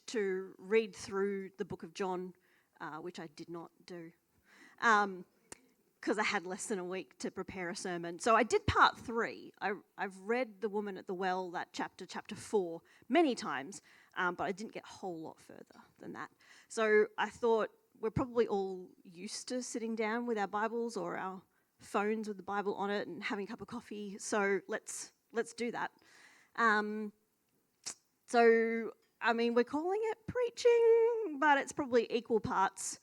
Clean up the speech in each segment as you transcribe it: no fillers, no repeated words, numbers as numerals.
to read through the book of John, which I did not do, because I had less than a week to prepare a sermon. So I did part 3. I've read The Woman at the Well, that chapter 4, many times, but I didn't get a whole lot further than that. So I thought we're probably all used to sitting down with our Bibles or our phones with the Bible on it and having a cup of coffee. So let's do that. We're calling it preaching, but it's probably equal parts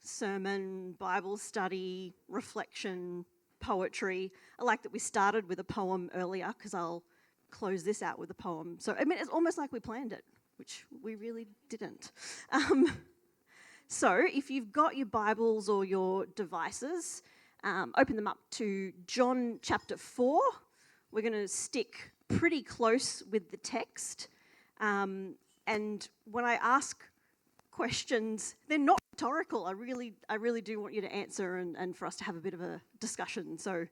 sermon, Bible study, reflection, poetry. I like that we started with a poem earlier because I'll close this out with a poem. So, it's almost like we planned it, which we really didn't. So if you've got your Bibles or your devices, open them up to John chapter 4. We're going to stick pretty close with the text. And when I ask questions, they're not rhetorical. I really do want you to answer and for us to have a bit of a discussion, so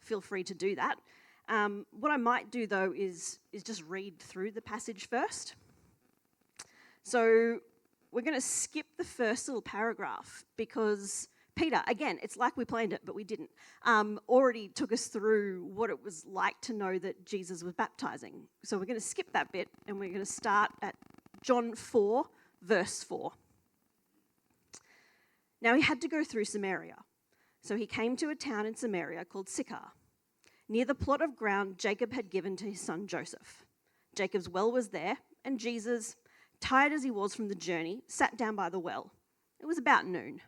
feel free to do that. What I might do, though, is just read through the passage first. So we're going to skip the first little paragraph because Peter, again, it's like we planned it, but we didn't, already took us through what it was like to know that Jesus was baptizing. So we're going to skip that bit and we're going to start at John 4, verse 4. Now he had to go through Samaria. So he came to a town in Samaria called Sychar, near the plot of ground Jacob had given to his son Joseph. Jacob's well was there, and Jesus, tired as he was from the journey, sat down by the well. It was about noon.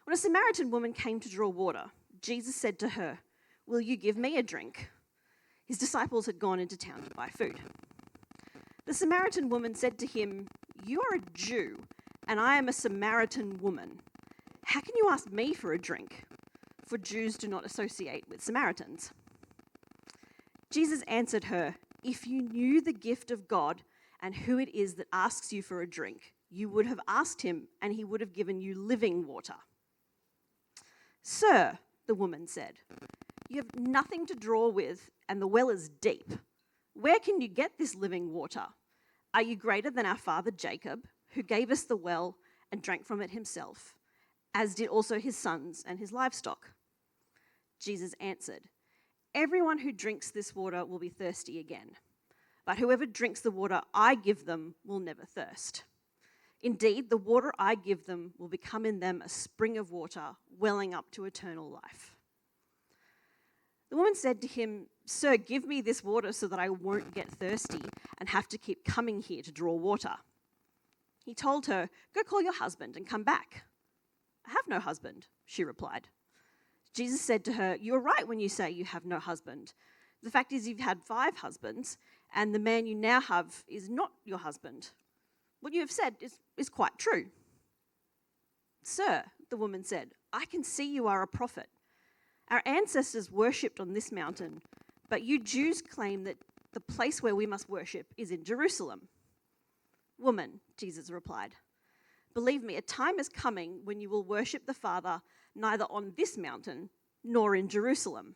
When a Samaritan woman came to draw water, Jesus said to her, "Will you give me a drink?" His disciples had gone into town to buy food. The Samaritan woman said to him, "You are a Jew, and I am a Samaritan woman. How can you ask me for a drink?" For Jews do not associate with Samaritans. Jesus answered her, "If you knew the gift of God and who it is that asks you for a drink, you would have asked him, and he would have given you living water." "Sir," the woman said, "you have nothing to draw with, and the well is deep. Where can you get this living water? Are you greater than our father Jacob, who gave us the well and drank from it himself, as did also his sons and his livestock?" Jesus answered, "Everyone who drinks this water will be thirsty again, but whoever drinks the water I give them will never thirst. Indeed, the water I give them will become in them a spring of water welling up to eternal life." The woman said to him, "Sir, give me this water so that I won't get thirsty and have to keep coming here to draw water." He told her, "Go call your husband and come back." "I have no husband," she replied. Jesus said to her, "You are right when you say you have no husband. The fact is you've had 5 husbands, and the man you now have is not your husband. What you have said is quite true." "Sir," the woman said, "I can see you are a prophet. Our ancestors worshipped on this mountain, but you Jews claim that the place where we must worship is in Jerusalem." "Woman," Jesus replied, "believe me, a time is coming when you will worship the Father neither on this mountain nor in Jerusalem.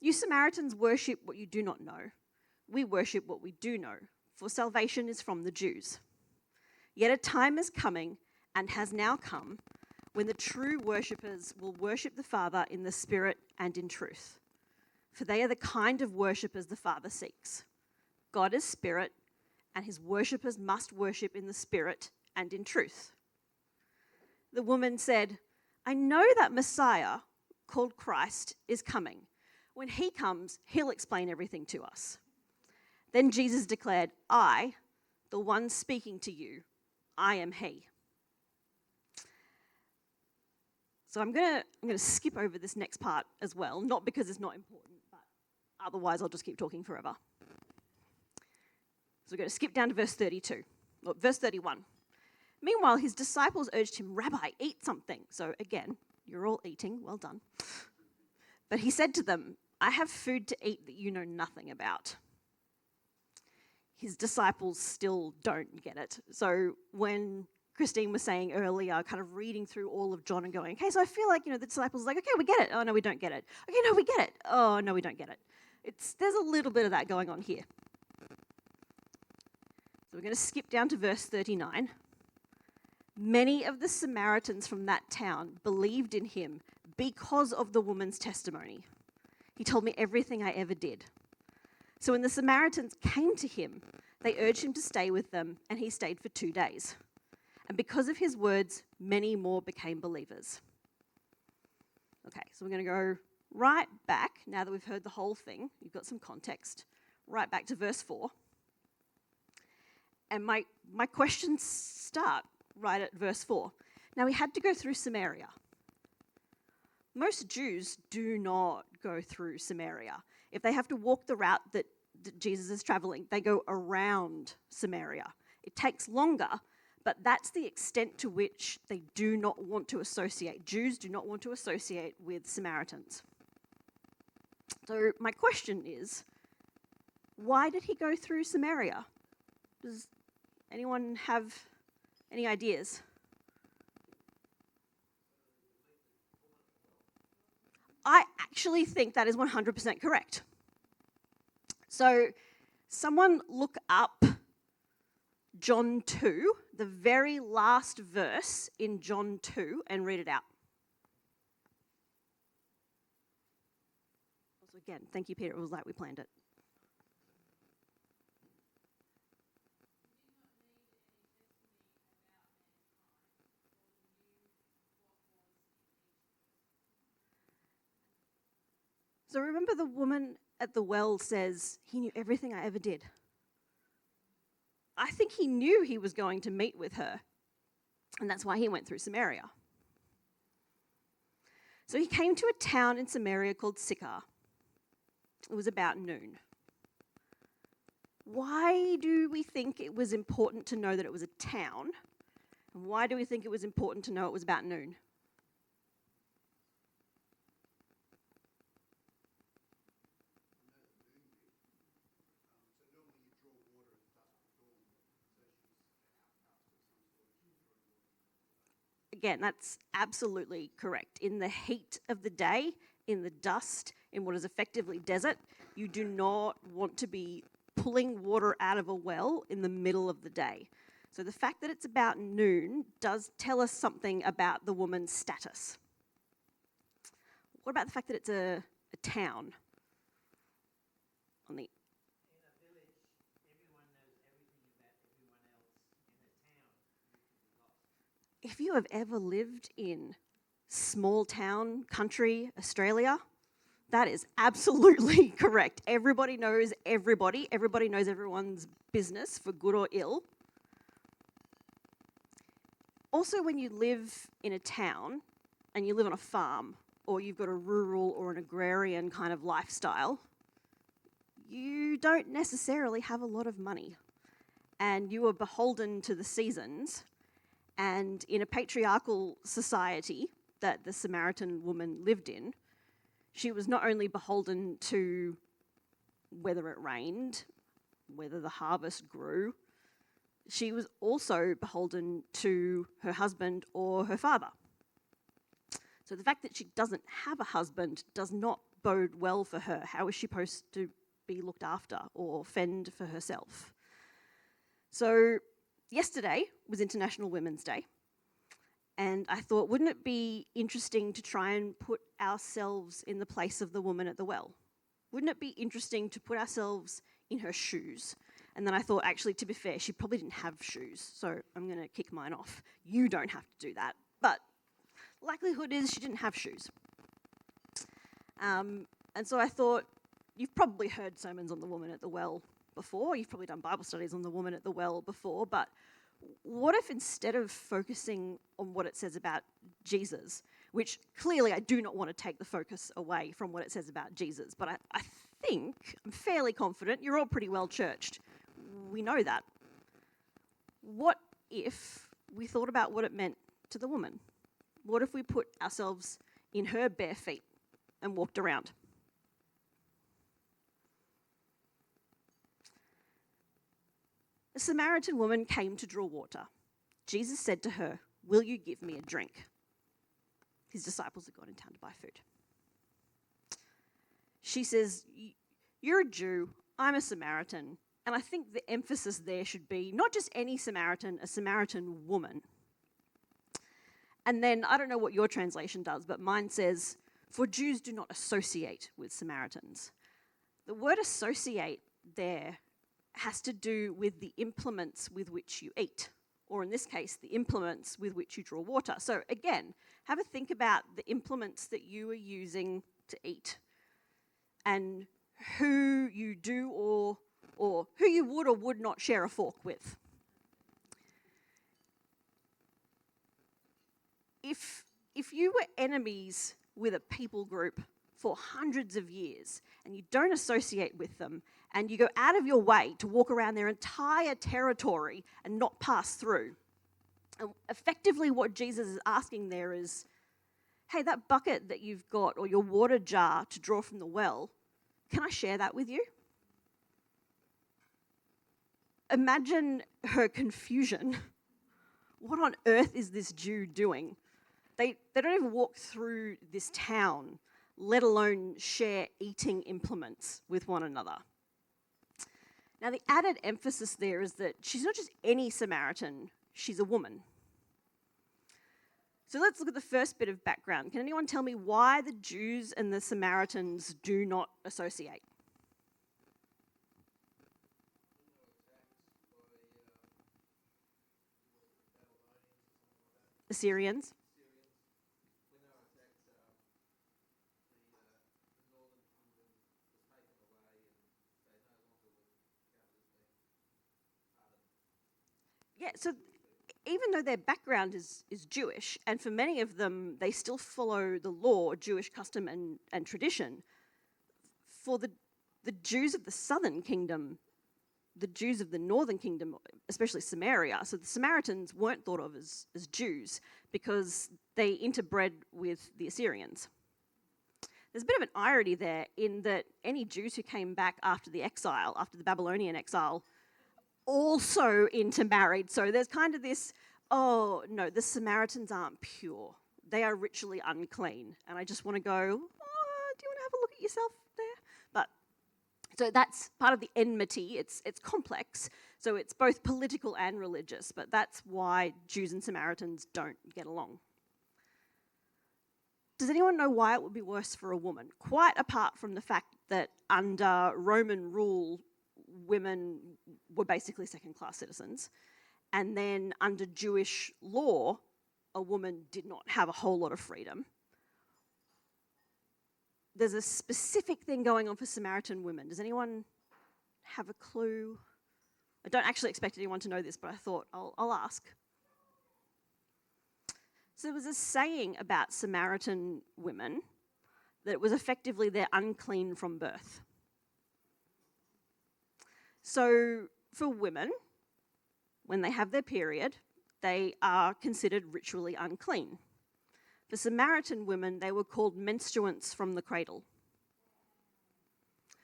You Samaritans worship what you do not know. We worship what we do know, for salvation is from the Jews. Yet a time is coming, and has now come, when the true worshippers will worship the Father in the Spirit and in truth. For they are the kind of worshippers the Father seeks. God is Spirit, and his worshippers must worship in the Spirit and in truth." The woman said, "I know that Messiah, called Christ, is coming. When he comes, he'll explain everything to us." Then Jesus declared, "I, the one speaking to you, I am he." So I'm going to skip over this next part as well, not because it's not important, but otherwise I'll just keep talking forever. So we're going to skip down to verse 31. "Meanwhile, his disciples urged him, 'Rabbi, eat something.'" So again, you're all eating, well done. But he said to them, "I have food to eat that you know nothing about." His disciples still don't get it. So when Christine was saying earlier, kind of reading through all of John and going, "Okay, so I feel like, the disciples are like, okay, we get it. Oh, no, we don't get it. Okay, no, we get it. Oh, no, we don't get it." There's a little bit of that going on here. So we're going to skip down to verse 39. Many of the Samaritans from that town believed in him because of the woman's testimony. He told me everything I ever did. So when the Samaritans came to him, they urged him to stay with them, and he stayed for 2 days. And because of his words, many more became believers. Okay, so we're going to go right back, now that we've heard the whole thing, you've got some context, right back to verse 4. And my questions start right at verse 4. Now, he had to go through Samaria. Most Jews do not go through Samaria. If they have to walk the route that Jesus is traveling, they go around Samaria. It takes longer, but that's the extent to which they do not want to associate. Jews do not want to associate with Samaritans. So my question is, why did he go through Samaria? Does anyone have any ideas? I actually think that is 100% correct. So someone look up John 2, the very last verse in John 2, and read it out. Also, again, thank you, Peter. It was like we planned it. So remember, the woman at the well says, he knew everything I ever did. I think he knew he was going to meet with her, and that's why he went through Samaria. So he came to a town in Samaria called Sychar. It was about noon. Why do we think it was important to know that it was a town? And why do we think it was important to know it was about noon? Again, that's absolutely correct. In the heat of the day, in the dust, in what is effectively desert, you do not want to be pulling water out of a well in the middle of the day. So the fact that it's about noon does tell us something about the woman's status. What about the fact that it's a town? On the If you have ever lived in small town country Australia, that is absolutely correct. Everybody knows everybody. Everybody knows everyone's business, for good or ill. Also, when you live in a town and you live on a farm, or you've got a rural or an agrarian kind of lifestyle, you don't necessarily have a lot of money. And you are beholden to the seasons. And in a patriarchal society that the Samaritan woman lived in, she was not only beholden to whether it rained, whether the harvest grew, she was also beholden to her husband or her father. So the fact that she doesn't have a husband does not bode well for her. How is she supposed to be looked after or fend for herself? So yesterday was International Women's Day, and I thought, wouldn't it be interesting to try and put ourselves in the place of the woman at the well? Wouldn't it be interesting to put ourselves in her shoes? And then I thought, actually, to be fair, she probably didn't have shoes, so I'm going to kick mine off. You don't have to do that, but likelihood is she didn't have shoes. And so I thought, you've probably heard sermons on the woman at the well before, you've probably done Bible studies on the woman at the well before, but what if instead of focusing on what it says about Jesus, which clearly I do not want to take the focus away from what it says about Jesus, but I think, I'm fairly confident, you're all pretty well churched. We know that. What if we thought about what it meant to the woman? What if we put ourselves in her bare feet and walked around? A Samaritan woman came to draw water. Jesus said to her, "Will you give me a drink?" His disciples had gone in town to buy food. She says, "You're a Jew, I'm a Samaritan, and And I think the emphasis there should be not just any Samaritan, a Samaritan woman. And then, I don't know what your translation does, but mine says, for Jews do not associate with Samaritans. The word associate there has to do with the implements with which you eat, or in this case, the implements with which you draw water. So again, have a think about the implements that you are using to eat and who you do or who you would or would not share a fork with. If you were enemies with a people group for hundreds of years and you don't associate with them and you go out of your way to walk around their entire territory and not pass through, and effectively what Jesus is asking there is, hey, that bucket that you've got or your water jar to draw from the well, can I share that with you? Imagine her confusion. What on earth is this Jew doing? They don't even walk through this town, let alone share eating implements with one another. Now, the added emphasis there is that she's not just any Samaritan, she's a woman. So let's look at the first bit of background. Can anyone tell me why the Jews and the Samaritans do not associate? Assyrians? Yeah, so even though their background is Jewish, and for many of them, they still follow the law, Jewish custom and tradition, for the Jews of the southern kingdom, the Jews of the northern kingdom, especially Samaria, so the Samaritans weren't thought of as Jews because they interbred with the Assyrians. There's a bit of an irony there in that any Jews who came back after the exile, after the Babylonian exile, also intermarried. So there's kind of this, oh, no, the Samaritans aren't pure. They are ritually unclean. And I just want to go, oh, do you want to have a look at yourself there? But so that's part of the enmity. It's complex. So it's both political and religious. But that's why Jews and Samaritans don't get along. Does anyone know why it would be worse for a woman? Quite apart from the fact that under Roman rule, women were basically second-class citizens. And then under Jewish law, a woman did not have a whole lot of freedom. There's a specific thing going on for Samaritan women. Does anyone have a clue? I don't actually expect anyone to know this, but I thought I'll ask. So there was a saying about Samaritan women that it was effectively they're unclean from birth. So for women, when they have their period, they are considered ritually unclean. For Samaritan women, they were called menstruants from the cradle.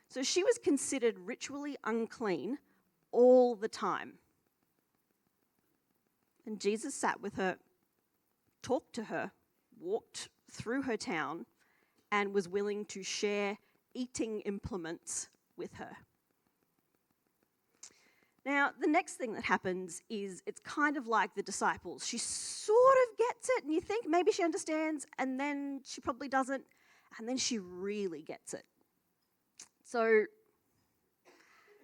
So she was considered ritually unclean all the time. And Jesus sat with her, talked to her, walked through her town, and was willing to share eating implements with her. Now, the next thing that happens is it's kind of like the disciples. She sort of gets it, and you think maybe she understands, and then she probably doesn't, and then she really gets it. So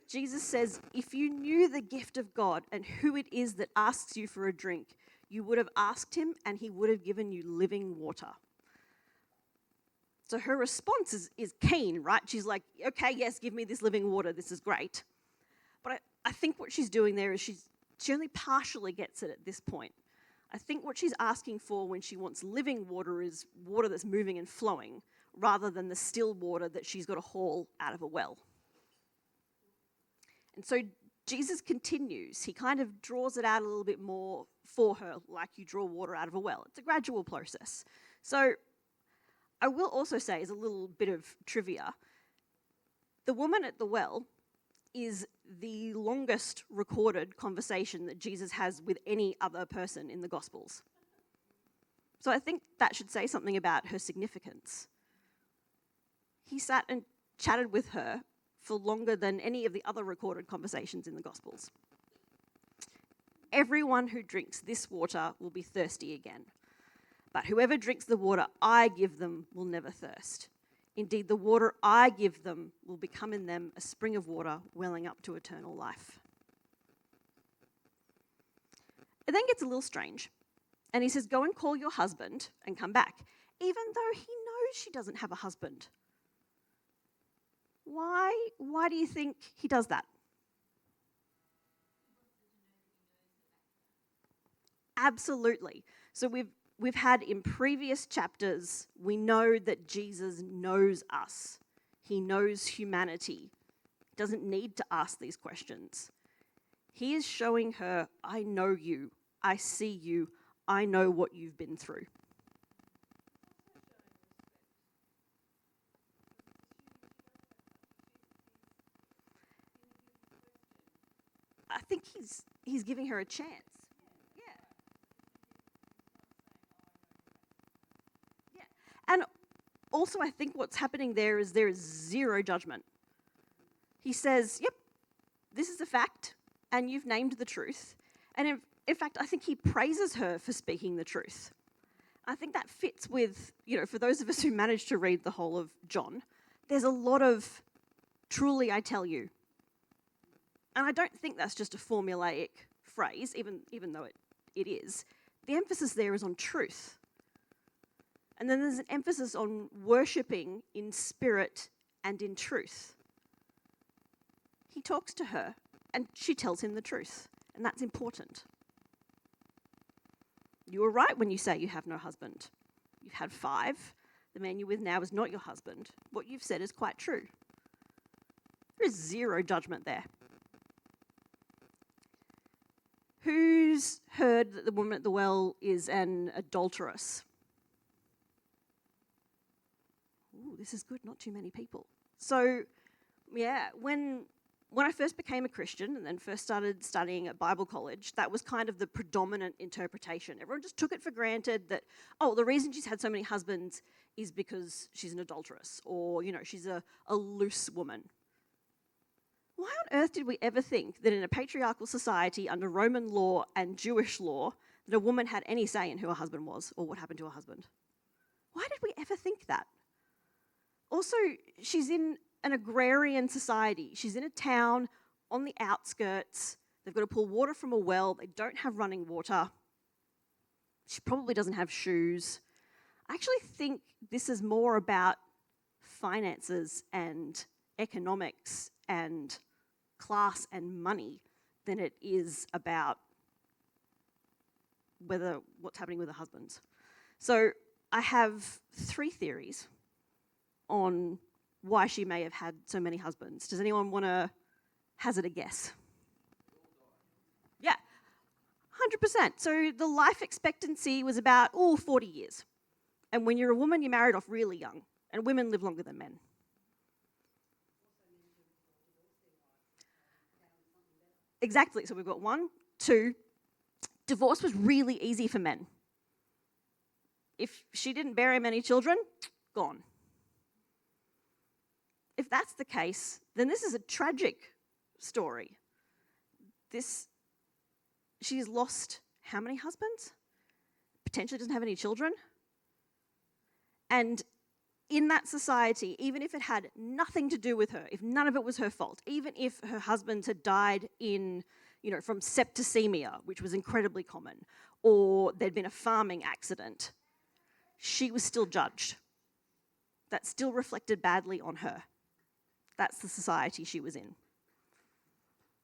Jesus says, if you knew the gift of God and who it is that asks you for a drink, you would have asked him, and he would have given you living water. So her response is keen, right? She's like, okay, yes, give me this living water. This is great. But I think what she's doing there is she only partially gets it at this point. I think what she's asking for when she wants living water is water that's moving and flowing, rather than the still water that she's got to haul out of a well. And so Jesus continues. He kind of draws it out a little bit more for her, like you draw water out of a well. It's a gradual process. So I will also say, as a little bit of trivia, the woman at the well is the longest recorded conversation that Jesus has with any other person in the Gospels. So I think that should say something about her significance. He sat and chatted with her for longer than any of the other recorded conversations in the Gospels. Everyone who drinks this water will be thirsty again. But whoever drinks the water I give them will never thirst. Indeed, the water I give them will become in them a spring of water welling up to eternal life. It then gets a little strange. And he says, go and call your husband and come back, even though he knows she doesn't have a husband. Why do you think he does that? Absolutely. So we've had in previous chapters, we know that Jesus knows us. He knows humanity. He doesn't need to ask these questions. He is showing her, I know you, I see you, I know what you've been through. I think he's giving her a chance. Yeah. Yeah. And also I think what's happening there is zero judgment. He says, yep, this is a fact, and you've named the truth. And in fact, I think he praises her for speaking the truth. I think that fits with, for those of us who managed to read the whole of John, there's a lot of truly I tell you. And I don't think that's just a formulaic phrase, even though it is. The emphasis there is on truth. And then there's an emphasis on worshipping in spirit and in truth. He talks to her, and she tells him the truth, and that's important. You were right when you say you have no husband. You've had 5. The man you're with now is not your husband. What you've said is quite true. There is zero judgment there. Who's heard that the woman at the well is an adulteress? Ooh, this is good, not too many people. So, yeah, when I first became a Christian and then first started studying at Bible college, that was kind of the predominant interpretation. Everyone just took it for granted that, the reason she's had so many husbands is because she's an adulteress or, she's a loose woman. Why on earth did we ever think that in a patriarchal society under Roman law and Jewish law that a woman had any say in who her husband was or what happened to her husband? Why did we ever think that? Also, she's in an agrarian society. She's in a town on the outskirts. They've got to pull water from a well. They don't have running water. She probably doesn't have shoes. I actually think this is more about finances and economics and class and money than it is about what's happening with the husbands. So I have 3 theories on why she may have had so many husbands. Does anyone want to hazard a guess? Yeah, 100%. So the life expectancy was about 40 years. And when you're a woman, you're married off really young. And women live longer than men. Exactly. So we've got 1, 2. Divorce was really easy for men. If she didn't bear him any children, gone. If that's the case, then this is a tragic story. She's lost how many husbands? Potentially doesn't have any children. And in that society, even if it had nothing to do with her, if none of it was her fault, even if her husband had died from septicemia, which was incredibly common, or there'd been a farming accident, she was still judged. That still reflected badly on her. That's the society she was in.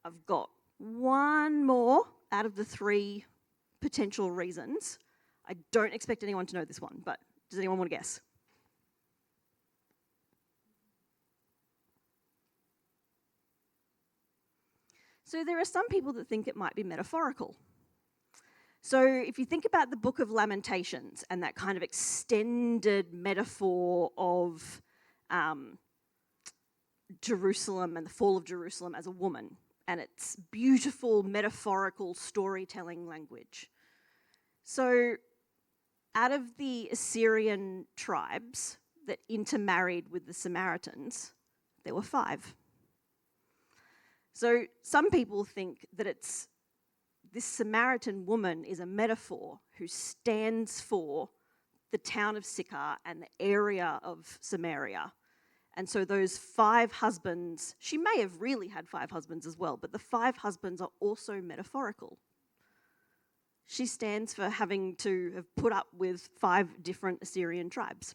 I've got 1 more out of the 3 potential reasons. I don't expect anyone to know this one, but does anyone want to guess? So there are some people that think it might be metaphorical. So if you think about the Book of Lamentations and that kind of extended metaphor of Jerusalem and the fall of Jerusalem as a woman, and its beautiful metaphorical storytelling language. So out of the Assyrian tribes that intermarried with the Samaritans, there were 5. So some people think that this Samaritan woman is a metaphor who stands for the town of Sychar and the area of Samaria. And so those 5 husbands, she may have really had 5 husbands as well, but the 5 husbands are also metaphorical. She stands for having to have put up with 5 different Assyrian tribes.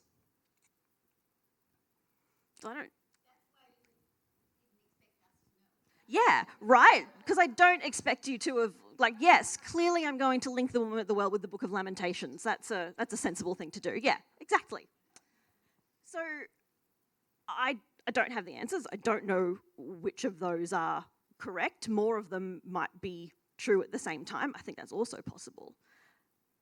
So I don't... Yeah, right? Because I don't expect you to have, yes, clearly I'm going to link the woman at the well with the Book of Lamentations. That's a sensible thing to do. Yeah, exactly. So I don't have the answers. I don't know which of those are correct. More of them might be true at the same time. I think that's also possible.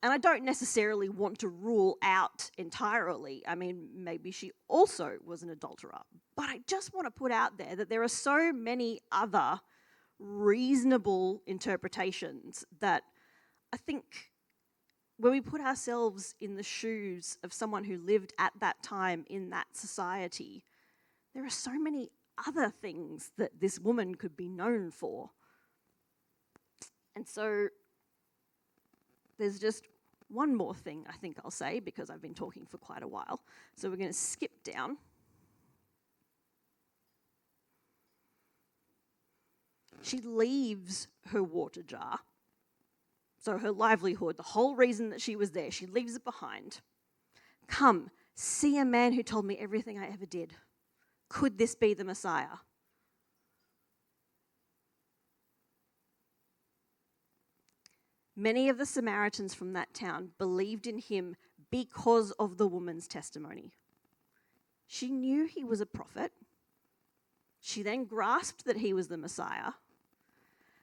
And I don't necessarily want to rule out entirely. I mean, maybe she also was an adulterer. But I just want to put out there that there are so many other reasonable interpretations that I think when we put ourselves in the shoes of someone who lived at that time in that society, there are so many other things that this woman could be known for. And so there's just one more thing I think I'll say, because I've been talking for quite a while. So we're going to skip down. She leaves her water jar. So her livelihood, the whole reason that she was there, she leaves it behind. Come, see a man who told me everything I ever did. Could this be the Messiah? Many of the Samaritans from that town believed in him because of the woman's testimony. She knew he was a prophet. She then grasped that he was the Messiah.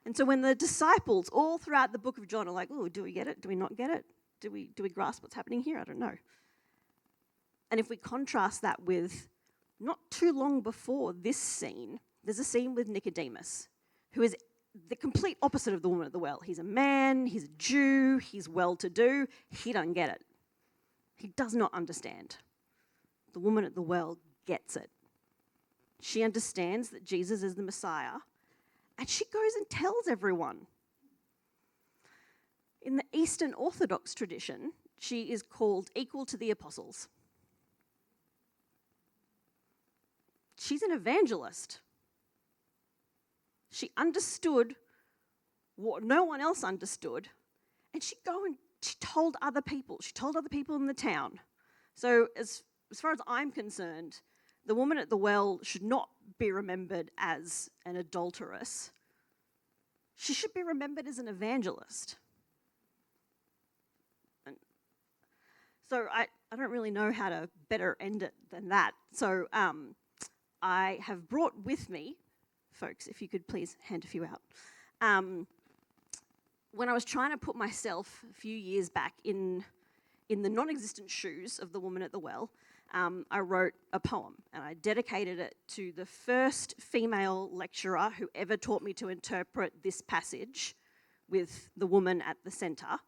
And so when the disciples all throughout the book of John are like, oh, do we get it? Do we not get it? Do we grasp what's happening here? I don't know. And if we contrast that with not too long before this scene, there's a scene with Nicodemus, who is the complete opposite of the woman at the well. He's a man, he's a Jew, he's well-to-do. He doesn't get it. He does not understand. The woman at the well gets it. She understands that Jesus is the Messiah, and she goes and tells everyone. In the Eastern Orthodox tradition, she is called equal to the apostles. She's an evangelist. She understood what no one else understood, and she told other people. She told other people in the town. So as far as I'm concerned, the woman at the well should not be remembered as an adulteress. She should be remembered as an evangelist. And so I don't really know how to better end it than that. So I have brought with me, folks, if you could please hand a few out. When I was trying to put myself a few years back in the non-existent shoes of the woman at the well, I wrote a poem, and I dedicated it to the first female lecturer who ever taught me to interpret this passage with the woman at the centre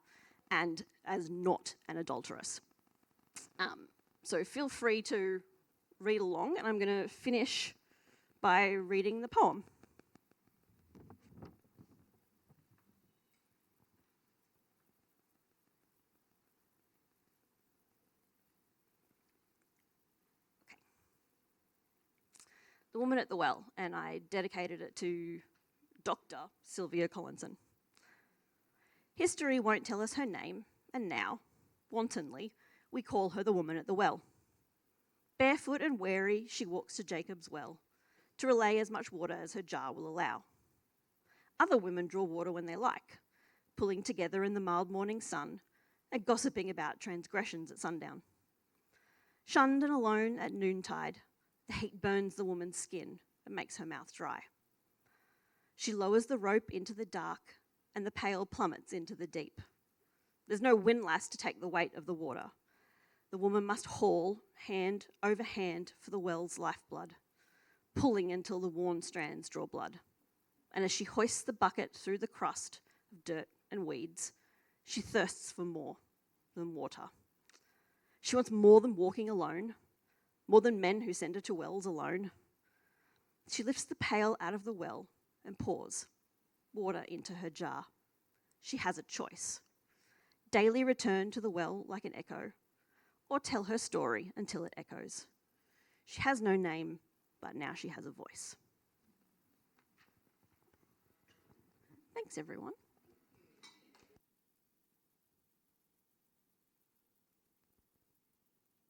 and as not an adulteress. So feel free to read along, and I'm going to finish by reading the poem. The Woman at the Well, and I dedicated it to Dr. Sylvia Collinson. History won't tell us her name, and now, wantonly, we call her the Woman at the Well. Barefoot and weary, she walks to Jacob's well, to relay as much water as her jar will allow. Other women draw water when they like, pulling together in the mild morning sun, and gossiping about transgressions at sundown. Shunned and alone at noontide, the heat burns the woman's skin and makes her mouth dry. She lowers the rope into the dark, and the pail plummets into the deep. There's no windlass to take the weight of the water. The woman must haul, hand over hand, for the well's lifeblood, pulling until the worn strands draw blood. And as she hoists the bucket through the crust of dirt and weeds, she thirsts for more than water. She wants more than walking alone, more than men who send her to wells alone. She lifts the pail out of the well and pours water into her jar. She has a choice. Daily return to the well like an echo, or tell her story until it echoes. She has no name, but now she has a voice. Thanks, everyone.